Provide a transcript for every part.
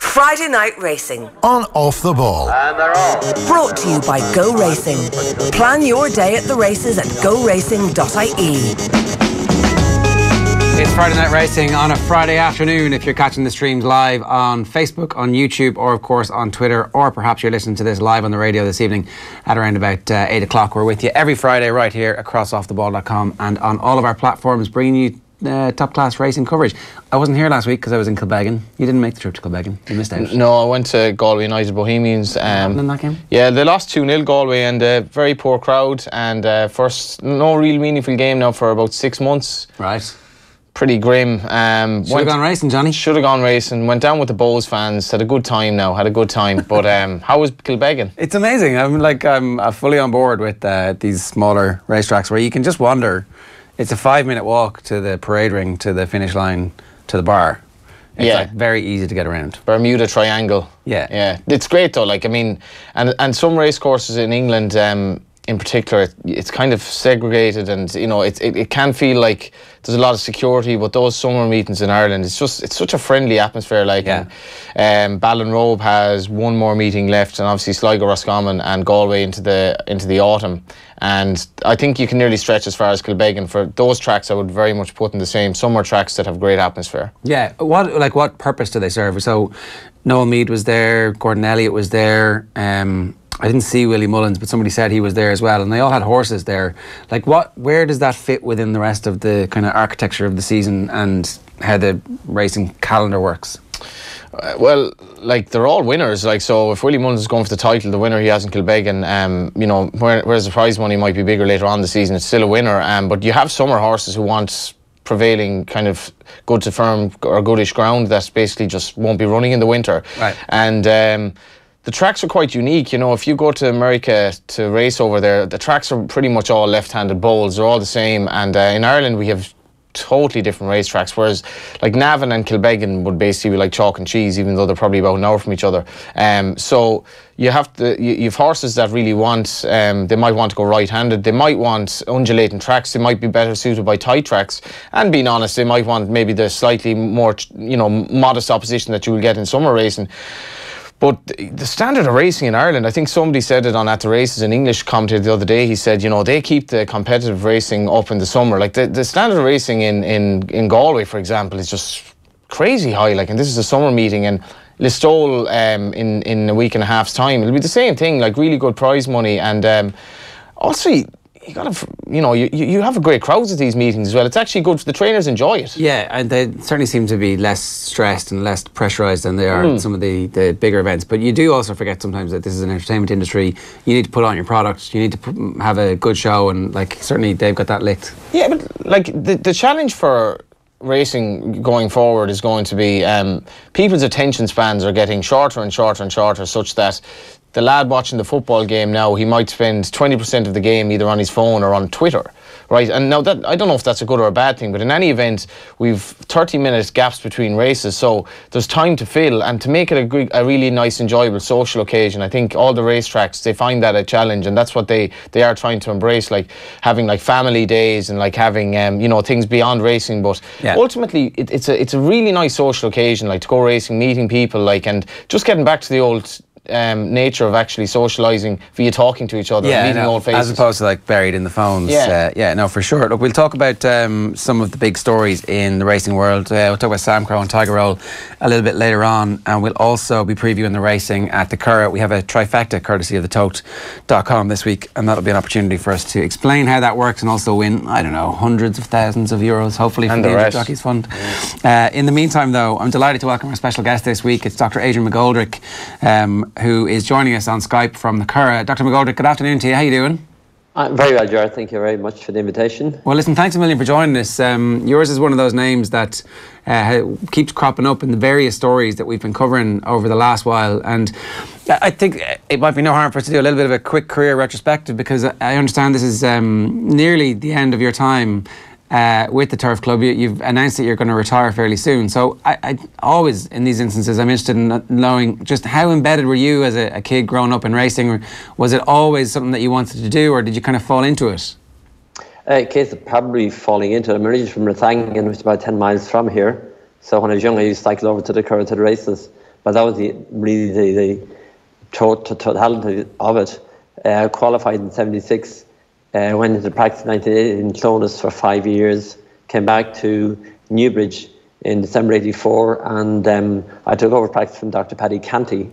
Friday Night Racing. On Off the Ball. And they're off. Brought to you by Go Racing. Plan your day at the races at goracing.ie. It's Friday Night Racing on a Friday afternoon. If you're catching the streams live on Facebook, on YouTube, or of course on Twitter, or perhaps you're listening to this live on the radio this evening at around about 8 o'clock. We're with you every Friday right here across offtheball.com and on all of our platforms, bringing you top class racing coverage. I wasn't here last week because I was in Kilbeggan. You didn't make the trip to Kilbeggan. You missed out. No, I went to Galway United Bohemians. In that game? Yeah, they lost 2-0 Galway, and a very poor crowd, and first no real meaningful game now for about 6 months. Right. Pretty grim. Should have gone racing, Johnny. Should have gone racing. Went down with the Bowes fans. Had a good time now. But how was Kilbeggan? It's amazing. I'm fully on board with these smaller racetracks where you can just wander. It's a 5-minute walk to the parade ring, to the finish line, to the bar. It's like very easy to get around. Bermuda Triangle. Yeah. It's great though. And some race courses in England, in particular, it's kind of segregated, and it can feel like there's a lot of security. But those summer meetings in Ireland, it's such a friendly atmosphere. Ballinrobe has one more meeting left, and obviously Sligo, Roscommon, and Galway into the autumn. And I think you can nearly stretch as far as Kilbeggan. For those tracks, I would very much put in the same summer tracks that have great atmosphere. Yeah. What purpose do they serve? So Noel Meade was there, Gordon Elliott was there. I didn't see Willie Mullins, but somebody said he was there as well, and they all had horses there. Where does that fit within the rest of the kind of architecture of the season and how the racing calendar works? They're all winners. So if Willie Mullins is going for the title, the winner he has in Kilbeggan, whereas the prize money might be bigger later on in the season, it's still a winner. But you have summer horses who want prevailing kind of good to firm or goodish ground that basically just won't be running in the winter. Right. And the tracks are quite unique. If you go to America to race over there, the tracks are pretty much all left-handed bowls. They're all the same. And in Ireland, we have totally different racetracks, whereas Navan and Kilbeggan would basically be like chalk and cheese, even though they're probably about an hour from each other. So you have horses that really want, they might want to go right-handed, they might want undulating tracks, they might be better suited by tight tracks, and being honest, they might want maybe the slightly more modest opposition that you will get in summer racing. But the standard of racing in Ireland, I think somebody said it on At the Races, an English commentator the other day, he said, they keep the competitive racing up in the summer. The standard of racing in Galway, for example, is just crazy high. And this is a summer meeting, and Listowel in a week and a half's time, it'll be the same thing, really good prize money. And also, you gotta, you have a great crowds at these meetings as well. It's actually good for the trainers, enjoy it. Yeah, and they certainly seem to be less stressed and less pressurised than they are at some of the bigger events. But you do also forget sometimes that this is an entertainment industry. You need to put on your product. You need to have a good show, and certainly they've got that licked. Yeah, but the challenge for racing going forward is going to be people's attention spans are getting shorter and shorter and shorter, such that the lad watching the football game now, he might spend 20% of the game either on his phone or on Twitter, right? And now that, I don't know if that's a good or a bad thing, but in any event, we've 30-minute gaps between races, so there's time to fill, and to make it a really nice, enjoyable social occasion. I think all the racetracks, they find that a challenge, and that's what they are trying to embrace, having family days and having things beyond racing. But ultimately, it's a really nice social occasion, to go racing, meeting people, and just getting back to the old nature of actually socialising via talking to each other, meeting old faces. As opposed to buried in the phones. No, for sure. Look, we'll talk about some of the big stories in the racing world. We'll talk about Sam Crow and Tiger Roll a little bit later on, and we'll also be previewing the racing at the Curragh. We have a trifecta courtesy of thetote.com this week, and that'll be an opportunity for us to explain how that works and also win, I don't know, hundreds of thousands of euros, hopefully, from the Injured Jockeys Fund. In the meantime, though, I'm delighted to welcome our special guest this week. It's Dr Adrian McGoldrick, who is joining us on Skype from the Curragh. Dr McGoldrick, good afternoon to you. How are you doing? I'm very well, Ger. Thank you very much for the invitation. Well, listen, thanks a million for joining us. Yours is one of those names that keeps cropping up in the various stories that we've been covering over the last while. And I think it might be no harm for us to do a little bit of a quick career retrospective, because I understand this is nearly the end of your time with the Turf Club. You've announced that you're going to retire fairly soon. So I always, in these instances, I'm interested in knowing just how embedded were you as a kid growing up in racing? Was it always something that you wanted to do, or did you kind of fall into it? A case of probably falling into it. I'm originally from Rathangan, which is about 10 miles from here. So when I was young, I used to cycle over to the Curragh to the races. but that was really the totality of it. Qualified in 76, went into practice in 1980 in Clonus for 5 years, came back to Newbridge in December 84, and I took over practice from Dr. Paddy Canty.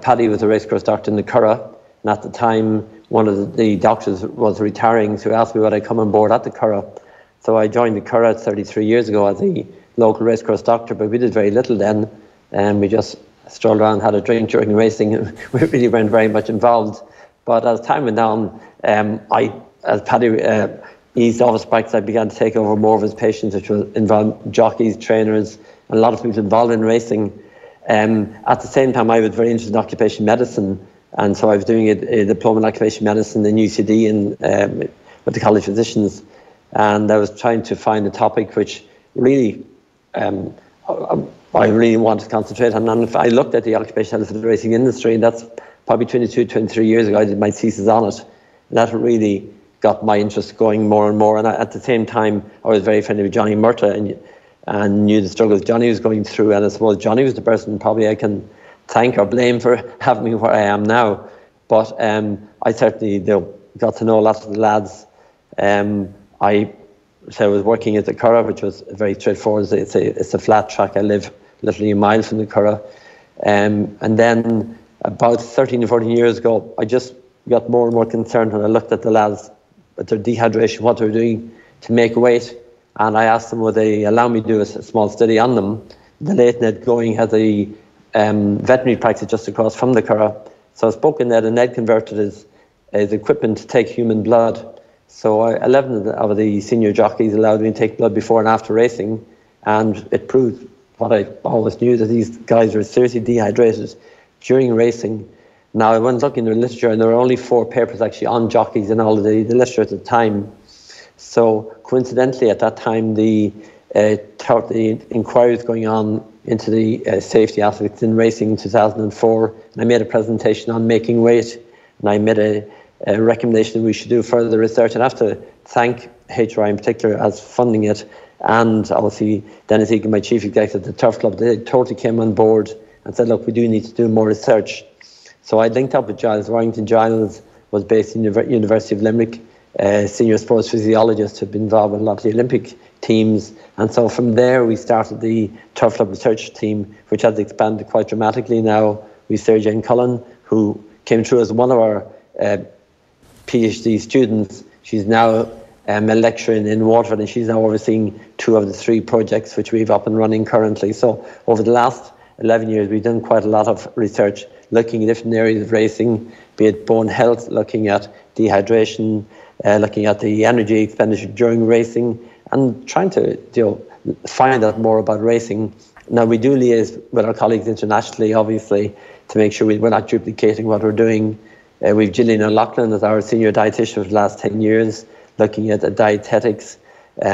Paddy was a racecross doctor in the Curragh, and at the time one of the doctors was retiring, so he asked me would I come on board at the Curragh. So I joined the Curragh 33 years ago as the local racecross doctor, but we did very little then, and we just strolled around, had a drink during racing, and we really weren't very much involved. But as time went on, as Paddy eased off his practice, I began to take over more of his patients, which will involve jockeys, trainers, and a lot of people involved in racing. At the same time, I was very interested in occupational medicine, and so I was doing a diploma in occupational medicine in UCD with the College of Physicians, and I was trying to find a topic which really I really wanted to concentrate on. And I looked at the occupational health of the racing industry, and that's probably 22, 23 years ago. I did my thesis on it, and that really got my interest going more and more. And at the same time, I was very friendly with Johnny Murtagh and knew the struggles Johnny was going through. And I suppose Johnny was the person probably I can thank or blame for having me where I am now. But I certainly got to know a lot of the lads. I was working at the Curragh, which was very straightforward. It's a flat track. I live literally a mile from the Curragh. And then about 13 or 14 years ago, I just got more and more concerned when I looked at the lads, with their dehydration, what they were doing to make weight. And I asked them would they allow me to do a small study on them. The late Ned Going had a veterinary practice just across from the Curragh. So I spoke in Ned, and Ned converted his equipment to take human blood. So 11 of the senior jockeys allowed me to take blood before and after racing, and it proved what I always knew, that these guys were seriously dehydrated during racing. Now, I went looking in the literature, and there were only 4 papers actually on jockeys in all of the literature at the time. So coincidentally, at that time, the inquiry was going on into the safety aspects in racing in 2004, and I made a presentation on making weight, and I made a recommendation that we should do further research. And I have to thank HRI in particular as funding it, and obviously Dennis Egan, my chief executive at the Turf Club. They totally came on board and said, look, we do need to do more research. So I linked up with Giles Warrington. Giles was based in the University of Limerick, senior sports physiologist, who'd been involved with a lot of the Olympic teams. And so from there we started the Turf Club research team, which has expanded quite dramatically now. We have Sarah Jane Cullen, who came through as one of our PhD students. She's now a lecturer in Waterford, and she's now overseeing 2 of the 3 projects which we've up and running currently. So over the last 11 years, we've done quite a lot of research looking at different areas of racing, be it bone health, looking at dehydration, looking at the energy expenditure during racing, and trying to find out more about racing. Now, we do liaise with our colleagues internationally, obviously, to make sure we're not duplicating what we're doing. We've Gillian O'Loughlin as our senior dietitian for the last 10 years, looking at dietetics.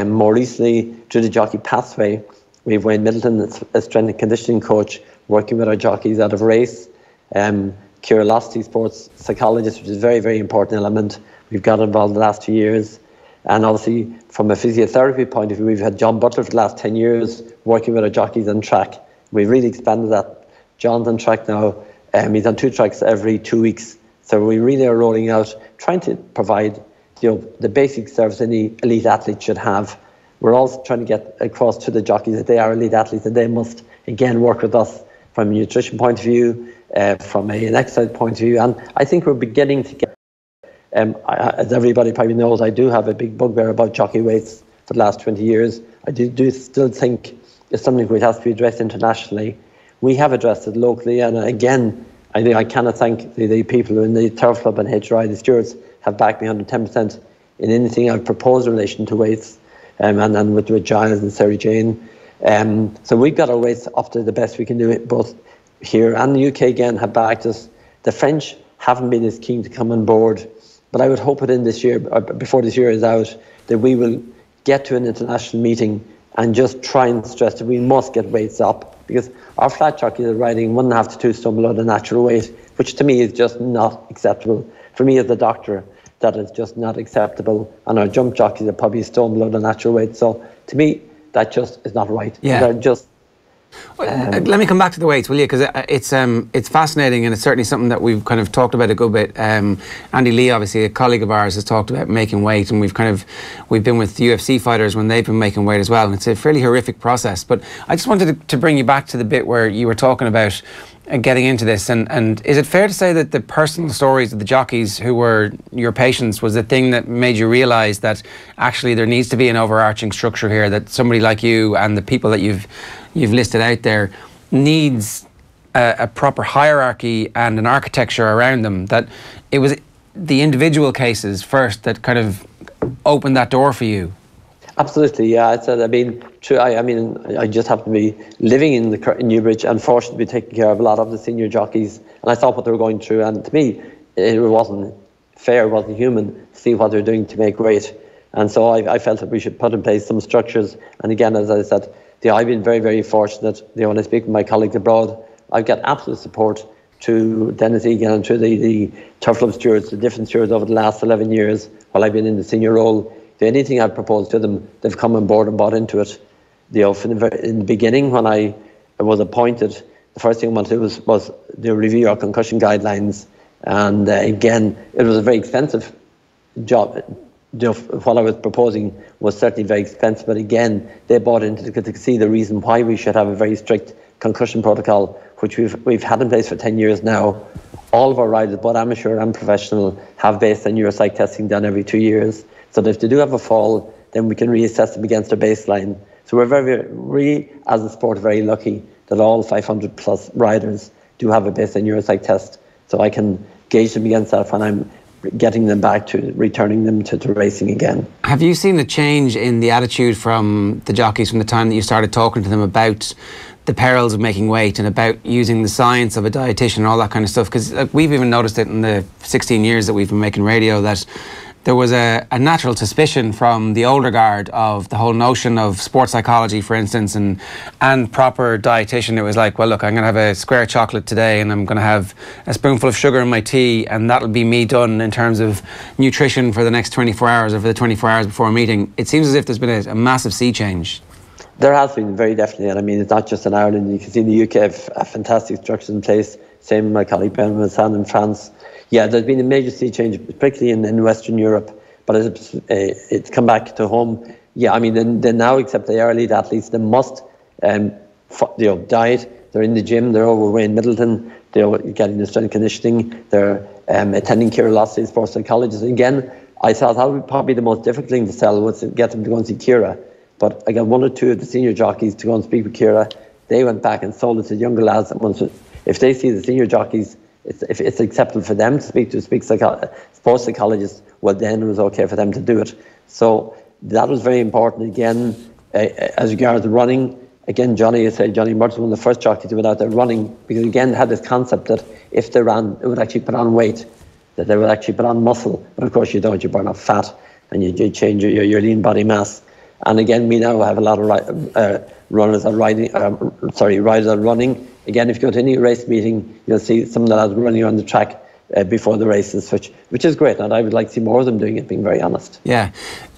More recently, through the jockey pathway, we've Wayne Middleton, a strength and conditioning coach, working with our jockeys out of race. Ciara Losty, sports psychologist, which is a very, very important element. We've got involved the last 2 years. And obviously, from a physiotherapy point of view, we've had John Butler for the last 10 years working with our jockeys on track. We've really expanded that. John's on track now. He's on 2 tracks every 2 weeks. So we really are rolling out, trying to provide the basic service any elite athlete should have. We're also trying to get across to the jockeys that they are elite athletes, and they must, again, work with us from a nutrition point of view, from an exercise point of view. And I think we're beginning to get, as everybody probably knows, I do have a big bugbear about jockey weights for the last 20 years. I do still think it's something which has to be addressed internationally. We have addressed it locally, and again, I think I cannot thank the people in the Turf Club and HRI. The stewards have backed me 110% in anything I've proposed in relation to weights, and with Giles and Sarah Jane. So we've got our weights up to the best we can do it, both here and the UK again have backed us. The French haven't been as keen to come on board, but I would hope within this year, before this year is out, that we will get to an international meeting and just try and stress that we must get weights up, because our flat jockeys are riding 1.5 to 2 stone below the natural weight, which to me is just not acceptable. For me as a doctor, that is just not acceptable. And our jump jockeys are probably a stone below the natural weight. So to me, that just is not right. Yeah. They're just Let me come back to the weights, will you? Because it's fascinating, and it's certainly something that we've kind of talked about a good bit. Andy Lee, obviously a colleague of ours, has talked about making weight, and we've been with UFC fighters when they've been making weight as well, and it's a fairly horrific process. But I just wanted to bring you back to the bit where you were talking about getting into this, and is it fair to say that the personal stories of the jockeys who were your patients was the thing that made you realise that actually there needs to be an overarching structure here, that somebody like you and the people that you've listed out there needs a proper hierarchy and an architecture around them, that it was the individual cases first that kind of opened that door for you? Absolutely, yeah. I just happened to be living in Newbridge and fortunate to be taking care of a lot of the senior jockeys, and I saw what they were going through, and to me it wasn't fair, it wasn't human to see what they're doing to make weight. And so I felt that we should put in place some structures. And again, as I said, I've been very, very fortunate. When I speak with my colleagues abroad, I've got absolute support to Dennis Egan and to the Turf Club stewards, the different stewards over the last 11 years while I've been in the senior role. Anything I've proposed to them, they've come on board and bought into it. In the beginning, when I was appointed, the first thing I wanted to do was to review our concussion guidelines. And again, it was a very expensive job. What I was proposing was certainly very expensive, but again, they bought into it to see the reason why we should have a very strict concussion protocol, which we've had in place for 10 years now. All of our riders, both amateur and professional, have baseline neuropsych testing done every 2 years. So that if they do have a fall, then we can reassess them against their baseline. So we, as a sport, very lucky that all 500 plus riders do have a baseline neuropsych test. So I can gauge them against that when I'm getting them back to returning them to racing again. Have you seen a change in the attitude from the jockeys from the time that you started talking to them about the perils of making weight and about using the science of a dietitian and all that kind of stuff? Because we've even noticed it in the 16 years that we've been making radio, that there was a natural suspicion from the older guard of the whole notion of sports psychology, for instance, and proper dietitian. It was like, well, look, I'm going to have a square of chocolate today and I'm going to have a spoonful of sugar in my tea, and that'll be me done in terms of nutrition for the next 24 hours or for the 24 hours before a meeting. It seems as if there's been a massive sea change. There has been, very definitely, and I mean, it's not just in Ireland. You can see in the UK have a fantastic structures in place. Same with my colleague Ben Massan in France. Yeah, there's been a major sea change, particularly in Western Europe, but it's come back to home. Yeah, I mean, they now accept the elite athletes. They must diet. They're in the gym. They're over Wayne Middleton. They're getting the strength conditioning. They're attending Curragh sports psychologists. Again, I thought that would probably be the most difficult thing to sell was to get them to go and see Curragh. But I got one or two of the senior jockeys to go and speak with Curragh. They went back and sold it to younger lads. If they see the senior jockeys, if it's acceptable for them to speak to sports psychologists, well, then it was okay for them to do it. So that was very important. Again, as regards running, again, Johnny Murtagh was one of the first jockeys who went out there running, because again, they had this concept that if they ran, it would actually put on weight, that they would actually put on muscle. But of course you don't, you burn off fat and you change your lean body mass. And again, we now have a lot of riders are running. Again, if you go to any race meeting, you'll see some of the lads running on the track before the races, which is great, and I would like to see more of them doing it, being very honest. Yeah,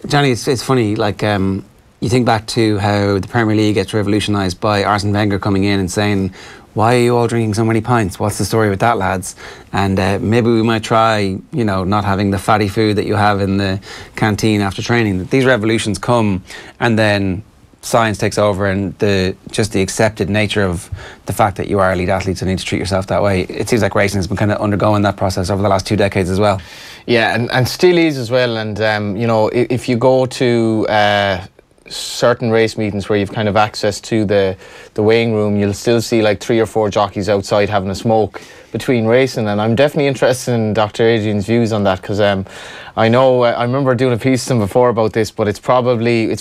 Johnny, it's funny, like you think back to how the Premier League gets revolutionised by Arsene Wenger coming in and saying, why are you all drinking so many pints? What's the story with that, lads? And maybe we might try, not having the fatty food that you have in the canteen after training. These revolutions come, and then science takes over, and just the accepted nature of the fact that you are elite athletes and need to treat yourself that way. It seems like racing has been kind of undergoing that process over the last 2 decades as well. Yeah, and still is as well. And if you go to certain race meetings where you've kind of access to the weighing room, you'll still see like 3 or 4 jockeys outside having a smoke between racing. And I'm definitely interested in Dr Adrian's views on that, because I know I remember doing a piece to him before about this, but it's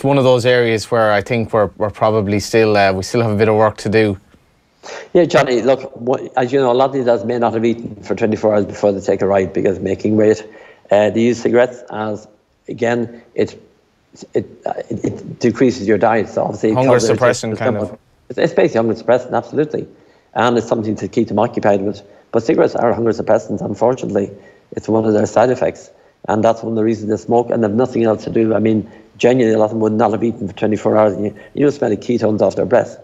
one of those areas where I think we're probably still we still have a bit of work to do. Yeah, Johnny, look, as you know, a lot of these guys may not have eaten for 24 hours before they take a ride because making weight. They use cigarettes as, again, it decreases your diet. So obviously, hunger suppressant kind of. It's basically hunger suppressant, absolutely, and it's something to keep them occupied with. But cigarettes are hunger suppressants. Unfortunately, it's one of their side effects, and that's one of the reasons they smoke, and they have nothing else to do. I mean, genuinely, a lot of them would not have eaten for 24 hours, and you just smell the ketones off their breath.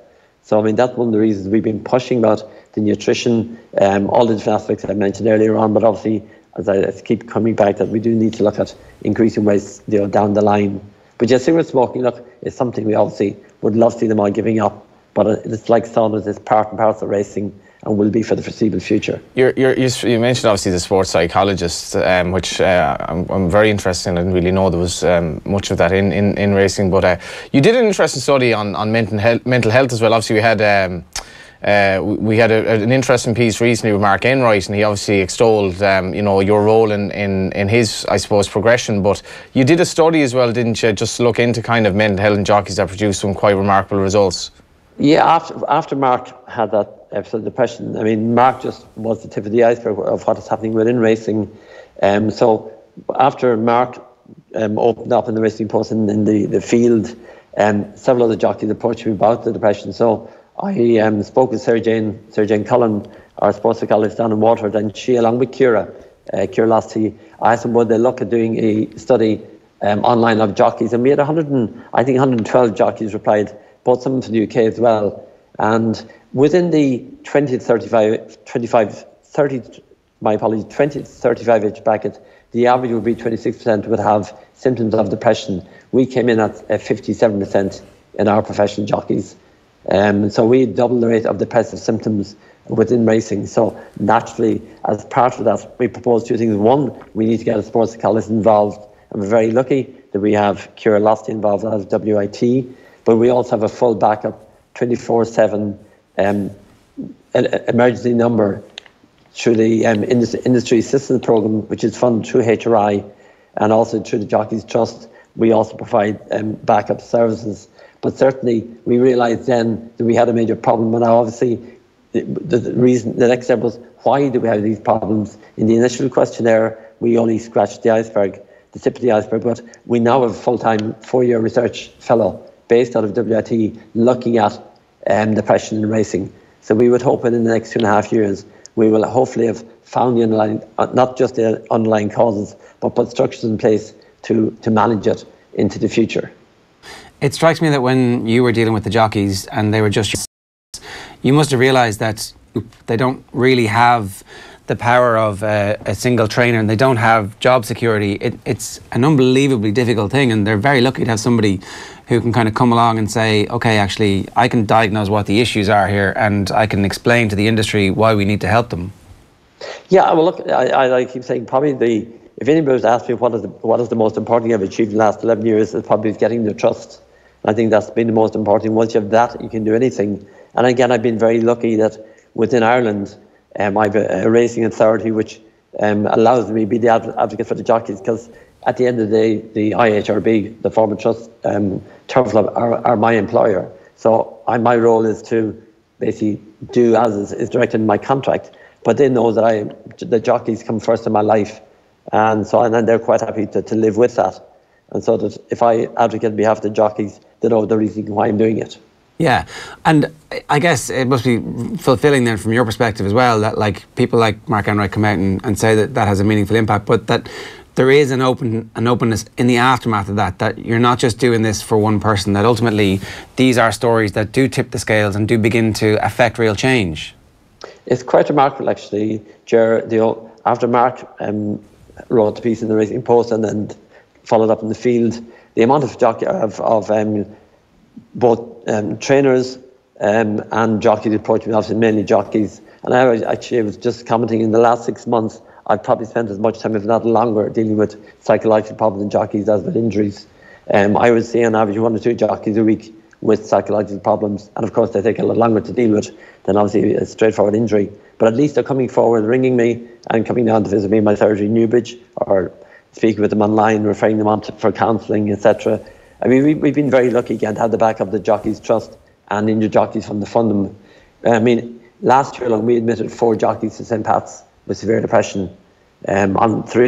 So, I mean, that's one of the reasons we've been pushing about the nutrition, all the different aspects I mentioned earlier on, but obviously, as I keep coming back, that we do need to look at increasing weights, down the line. But yeah, cigarette smoking, look, is something we obviously would love to see them all giving up, but it's like saunas, it's part and parcel of racing, and will be for the foreseeable future. You mentioned obviously the sports psychologist, which I'm very interested in. I didn't really know there was much of that in racing, but you did an interesting study on mental health as well. Obviously we had an interesting piece recently with Mark Enright, and he obviously extolled your role in his, I suppose, progression. But you did a study as well, didn't you, just to look into kind of mental health in jockeys that produced some quite remarkable results? Yeah, after Mark had that episode of depression, I mean, Mark just was the tip of the iceberg of what is happening within racing. So after Mark opened up in the racing post in the field, several other jockeys approached me about the depression. So I spoke with Sarah Jane Cullen, our sports psychologist down in Waterford, and she, along with Curragh Lasty, I asked them would they look at doing a study online of jockeys, and we had 112 jockeys replied, both some from the UK as well. And within the 20 to 35 age bracket, the average would be 26% would have symptoms of depression. We came in at 57% in our professional jockeys. So we doubled the rate of depressive symptoms within racing. So naturally, as part of that, we propose two things. One, we need to get a sports psychologist involved. And we're very lucky that we have Curragh Lasty involved as WIT, but we also have a full backup 24/7 emergency number through the industry assistance program, which is funded through HRI and also through the Jockeys Trust. We also provide backup services. But certainly we realised then that we had a major problem. And now obviously the next step was, why do we have these problems? In the initial questionnaire, we only scratched the tip of the iceberg, but we now have a full-time 4-year research fellow based out of WIT looking at depression in racing. So we would hope that in the next 2.5 years, we will hopefully have found the underlying, not just the underlying causes, but put structures in place to manage it into the future. It strikes me that when you were dealing with the jockeys and they were just, you must have realised that they don't really have the power of a single trainer, and they don't have job security. It's an unbelievably difficult thing, and they're very lucky to have somebody who can kind of come along and say, okay, actually, I can diagnose what the issues are here, and I can explain to the industry why we need to help them. Yeah, well, look, I keep saying probably if anybody was asked me what is the most important thing I've achieved in the last 11 years, it's probably getting their trust. I think that's been the most important. Once you have that, you can do anything. And again, I've been very lucky that within Ireland, I have a racing authority which allows me to be the advocate for the jockeys, because at the end of the day, the IHRB, the former trust, Turf Club, are my employer. So my role is to basically do as is directed in my contract. But they know that the jockeys come first in my life, and they're quite happy to live with that. And so that if I advocate on behalf of the jockeys, they know the reason why I'm doing it. Yeah, and I guess it must be fulfilling then from your perspective as well, that like people like Mark Enright come out and say that has a meaningful impact, but that there is an openness in the aftermath of that you're not just doing this for one person, that ultimately these are stories that do tip the scales and do begin to affect real change. It's quite remarkable, actually, Ger. After Mark wrote the piece in the Racing Post and then followed up in the field, the amount of both trainers and jockeys approached me, obviously mainly jockeys. And I was just commenting, in the last 6 months, I've probably spent as much time, if not longer, dealing with psychological problems in jockeys as with injuries. I would say on average 1 or 2 jockeys a week with psychological problems, and of course they take a lot longer to deal with than obviously a straightforward injury. But at least they're coming forward, ringing me and coming down to visit me in my surgery in Newbridge, or speaking with them online, referring them on for counselling, etc. I mean, we've been very lucky again to have the backup of the Jockeys Trust and Injured Jockeys from the fund. I mean, last year alone we admitted 4 jockeys to St. Pat's with severe depression. 3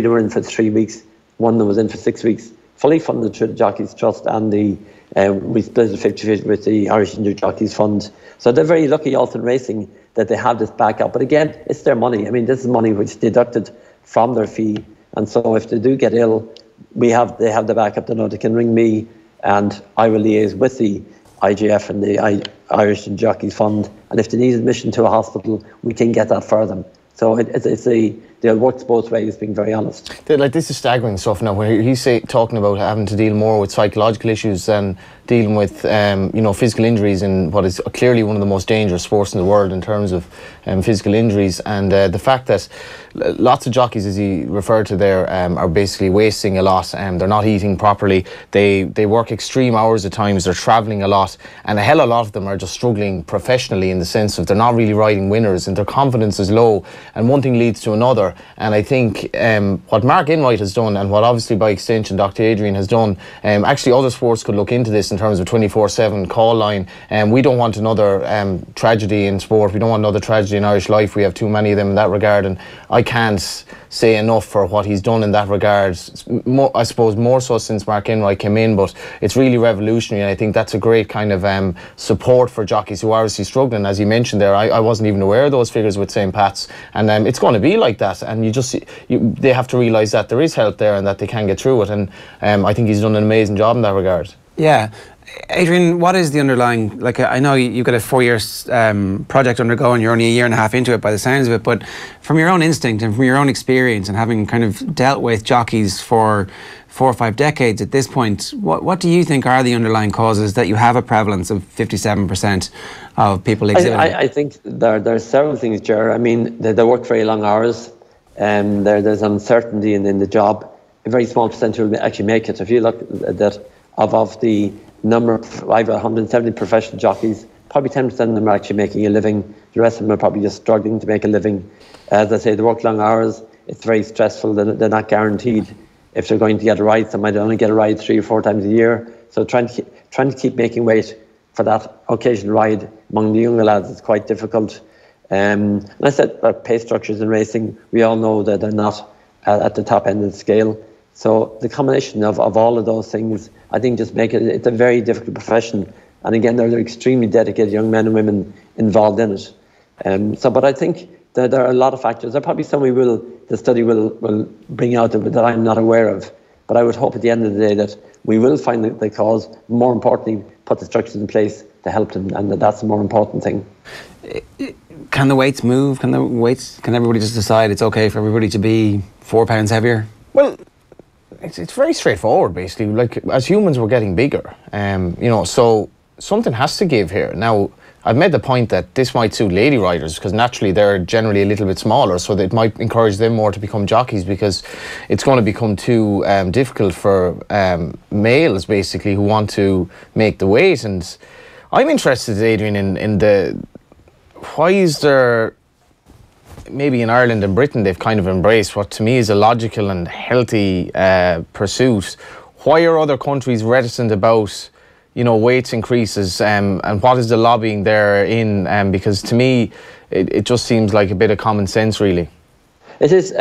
that were in for 3 weeks, 1 that was in for 6 weeks, fully funded through the Jockeys Trust, and we split it 50-50 with the Irish Injured Jockeys Fund. So they're very lucky also in racing that they have this backup. But again, it's their money. I mean, this is money which is deducted from their fee. And so if they do get ill, they have the backup. They know they can ring me, and I will liaise with the IGF and the Irish Jockeys Fund, and if they need admission to a hospital, we can get that for them. So it works both ways, being very honest. Like, this is staggering stuff now, where he's talking about having to deal more with psychological issues than dealing with physical injuries in what is clearly one of the most dangerous sports in the world in terms of physical injuries. And the fact that lots of jockeys, as he referred to there, are basically wasting a lot. They're not eating properly. They work extreme hours at times. They're travelling a lot, and a hell of a lot of them are just struggling professionally in the sense of they're not really riding winners, and their confidence is low, and one thing leads to another. And I think what Mark Enright has done, and what obviously by extension Dr Adrian has done, actually other sports could look into this in terms of 24/7 call line. We don't want another tragedy in sport. We don't want another tragedy in Irish life. We have too many of them in that regard, and I can't say enough for what he's done in that regard. I suppose more so since Mark Enright came in, but it's really revolutionary, and I think that's a great kind of support for jockeys who are obviously struggling. As you mentioned there, I wasn't even aware of those figures with St. Pat's, and it's going to be like that, and they have to realise that there is help there and that they can get through it, and I think he's done an amazing job in that regard. Yeah. Adrian, what is the underlying, like, I know you've got a 4-year project undergoing, you're only a year and a half into it by the sounds of it, but from your own instinct and from your own experience and having kind of dealt with jockeys for 4 or 5 decades at this point, what do you think are the underlying causes that you have a prevalence of 57% of people exhibiting? I think there are several things, Ger. I mean, they work very long hours, and there's uncertainty in the job. A very small percentage will actually make it. If you look at that, of the number of, I have 170 professional jockeys, probably 10% of them are actually making a living. The rest of them are probably just struggling to make a living. As I say, they work long hours. It's very stressful. They're not guaranteed if they're going to get a ride. Some might only get a ride 3 or 4 times a year. So trying to keep making weight for that occasional ride among the younger lads is quite difficult. And I said about pay structures in racing, we all know that they're not at the top end of the scale. So the combination of all of those things, I think, just make it's a very difficult profession. And again, they're extremely dedicated young men and women involved in it. But I think that there are a lot of factors. There are probably some the study will bring out that I'm not aware of. But I would hope at the end of the day that we will find the cause. More importantly, put the structures in place to help them, and that's the more important thing. Can the weights move? Can everybody just decide it's okay for everybody to be 4 pounds heavier? Well, it's very straightforward, basically. Like, as humans, we're getting bigger, so something has to give here. Now, I've made the point that this might suit lady riders because naturally they're generally a little bit smaller, so that it might encourage them more to become jockeys, because it's going to become too difficult for males, basically, who want to make the weight. And I'm interested, Adrian, in why is there, maybe in Ireland and Britain, they've kind of embraced what to me is a logical and healthy pursuit. Why are other countries reticent about, weights increases, and what is the lobbying there in? Because to me, it just seems like a bit of common sense, really. It is,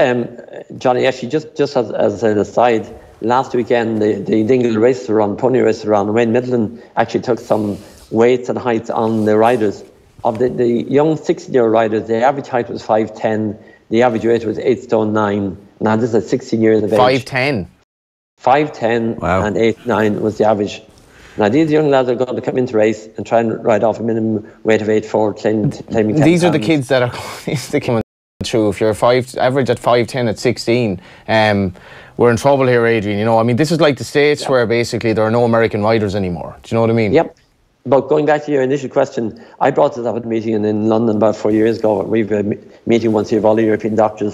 Johnny, actually, just as an aside, last weekend, the Dingle race around, pony race around, Wayne Midland actually took some weights and heights on the riders. Of the young 16-year-old riders, the average height was 5'10", the average weight was 8 stone 9. Now this is at 16 years of age. 5'10"? 5'10", wow. And 8'9" was the average. Now these young lads are going to come into race and try and ride off a minimum weight of 8'4", claiming 10 These are pounds. the kids that are coming through. If you're average at 5'10" at 16, we're in trouble here, Adrian. I mean, this is like the States where basically there are no American riders anymore. Do you know what I mean? Yep. But going back to your initial question, I brought this up at a meeting in London about 4 years ago. We've a meeting once a year of all the European doctors